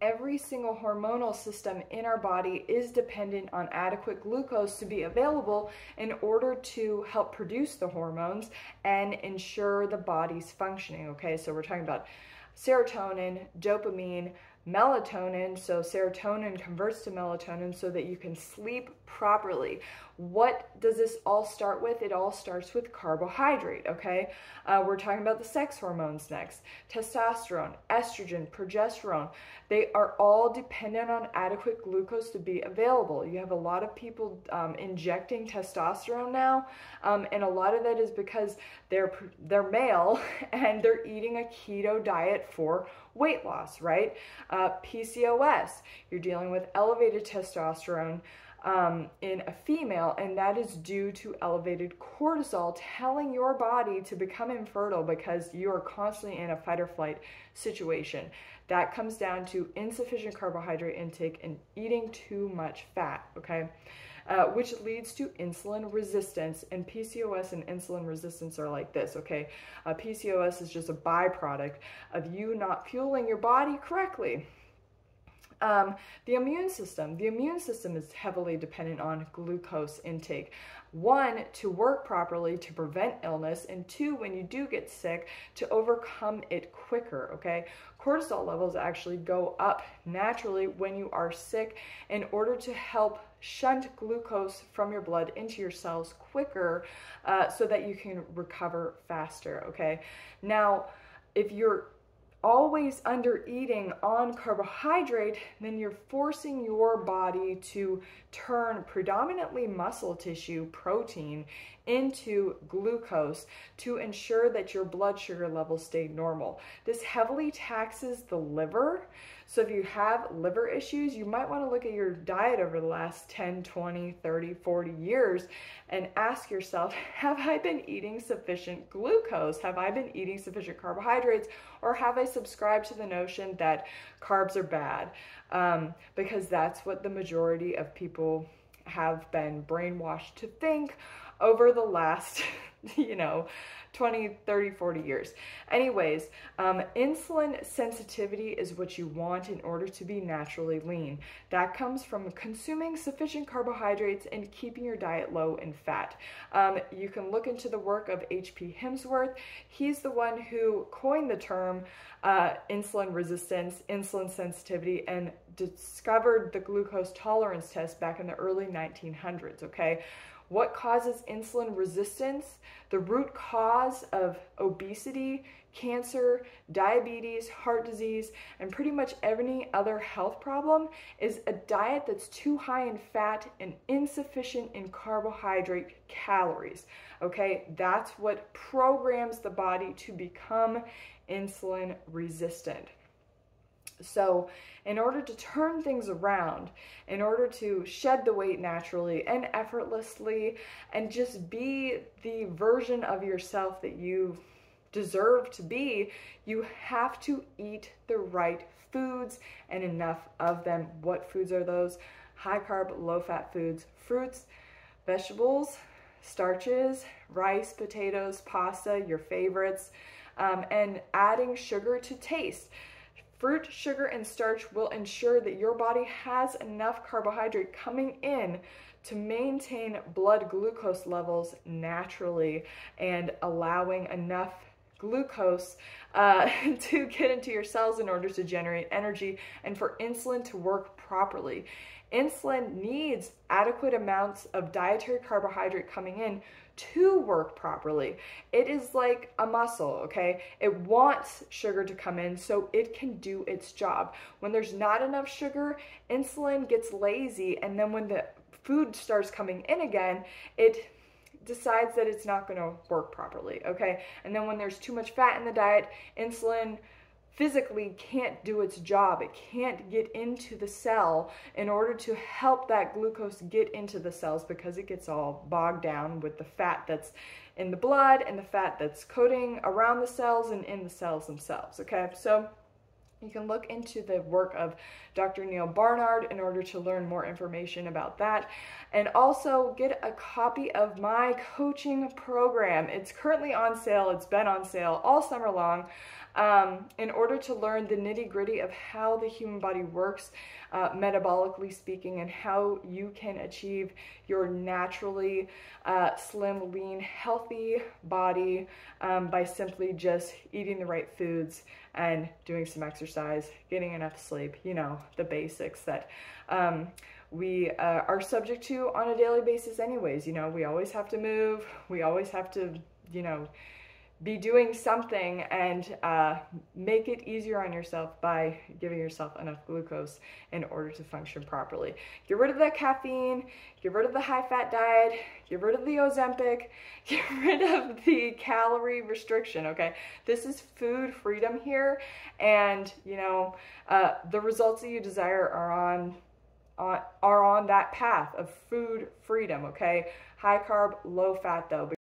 every single hormonal system in our body is dependent on adequate glucose to be available in order to help produce the hormones and ensure the body's functioning. Okay, so we're talking about serotonin, dopamine, melatonin. So serotonin converts to melatonin so that you can sleep properly. What does this all start with? It all starts with carbohydrate, okay? We're talking about the sex hormones next. Testosterone, estrogen, progesterone, they are all dependent on adequate glucose to be available. You have a lot of people injecting testosterone now, and a lot of that is because they're male and they're eating a keto diet for weight loss, right? PCOS, you're dealing with elevated testosterone in a female, and that is due to elevated cortisol telling your body to become infertile because you are constantly in a fight or flight situation. That comes down to insufficient carbohydrate intake and eating too much fat, okay? Which leads to insulin resistance, and PCOS and insulin resistance are like this, okay? PCOS is just a byproduct of you not fueling your body correctly. The immune system is heavily dependent on glucose intake. One, to work properly to prevent illness, and two, when you do get sick, to overcome it quicker, okay? Cortisol levels actually go up naturally when you are sick in order to help shunt glucose from your blood into your cells quicker so that you can recover faster, okay? Now, if you're always under eating on carbohydrate, then you're forcing your body to turn predominantly muscle tissue protein into glucose to ensure that your blood sugar levels stay normal. This heavily taxes the liver. So if you have liver issues, you might want to look at your diet over the last 10, 20, 30, 40 years and ask yourself, have I been eating sufficient glucose? Have I been eating sufficient carbohydrates? Or have I subscribed to the notion that carbs are bad? Because that's what the majority of people have been brainwashed to think over the last, 20, 30, 40 years. Anyways, insulin sensitivity is what you want in order to be naturally lean. That comes from consuming sufficient carbohydrates and keeping your diet low in fat. You can look into the work of H.P. Hemsworth. He's the one who coined the term insulin resistance, insulin sensitivity, and discovered the glucose tolerance test back in the early 1900s, okay? What causes insulin resistance? The root cause of obesity, cancer, diabetes, heart disease, and pretty much any other health problem is a diet that's too high in fat and insufficient in carbohydrate calories. Okay, that's what programs the body to become insulin resistant. So in order to turn things around, in order to shed the weight naturally and effortlessly and just be the version of yourself that you deserve to be, you have to eat the right foods and enough of them. What foods are those? High carb, low fat foods, fruits, vegetables, starches, rice, potatoes, pasta, your favorites, and adding sugar to taste. Fruit, sugar, and starch will ensure that your body has enough carbohydrate coming in to maintain blood glucose levels naturally and allowing enough glucose to get into your cells in order to generate energy and for insulin to work properly. Insulin needs adequate amounts of dietary carbohydrate coming in to work properly. It is like a muscle, okay? It wants sugar to come in so it can do its job. When there's not enough sugar, insulin gets lazy, and then when the food starts coming in again, it decides that it's not going to work properly, okay? And then when there's too much fat in the diet, insulin physically can't do its job. It can't get into the cell in order to help that glucose get into the cells because it gets all bogged down with the fat that's in the blood and the fat that's coating around the cells and in the cells themselves, okay? So you can look into the work of Dr. Neal Barnard in order to learn more information about that, and also get a copy of my coaching program. It's currently on sale. It's been on sale all summer long. in order to learn the nitty-gritty of how the human body works, metabolically speaking, and how you can achieve your naturally slim, lean, healthy body by simply just eating the right foods and doing some exercise, getting enough sleep, you know, the basics that we are subject to on a daily basis anyways. You know, we always have to move, we always have to, you know, be doing something, and make it easier on yourself by giving yourself enough glucose in order to function properly. Get rid of that caffeine, get rid of the high-fat diet, get rid of the Ozempic, get rid of the calorie restriction, okay? This is food freedom here, and, you know, the results that you desire are on that path of food freedom, okay? High carb, low fat though.